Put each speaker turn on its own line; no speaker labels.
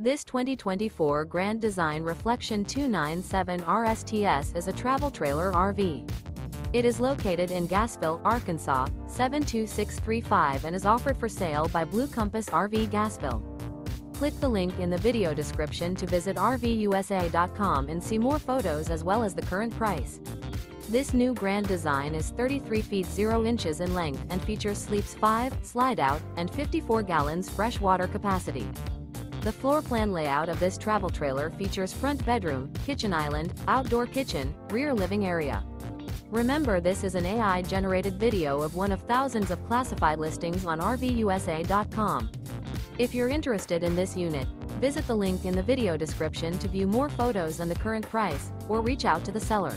This 2024 Grand Design Reflection 297 RSTS is a travel trailer RV. It is located in Gassville, Arkansas, 72635 and is offered for sale by Blue Compass RV Gassville. Click the link in the video description to visit RVUSA.com and see more photos as well as the current price. This new Grand Design is 33 feet 0 inches in length and features sleeps 5, slide-out, and 54 gallons fresh water capacity. The floor plan layout of this travel trailer features front bedroom, kitchen island, outdoor kitchen, rear living area. Remember, this is an AI-generated video of one of thousands of classified listings on RVUSA.com. If you're interested in this unit, visit the link in the video description to view more photos and the current price, or reach out to the seller.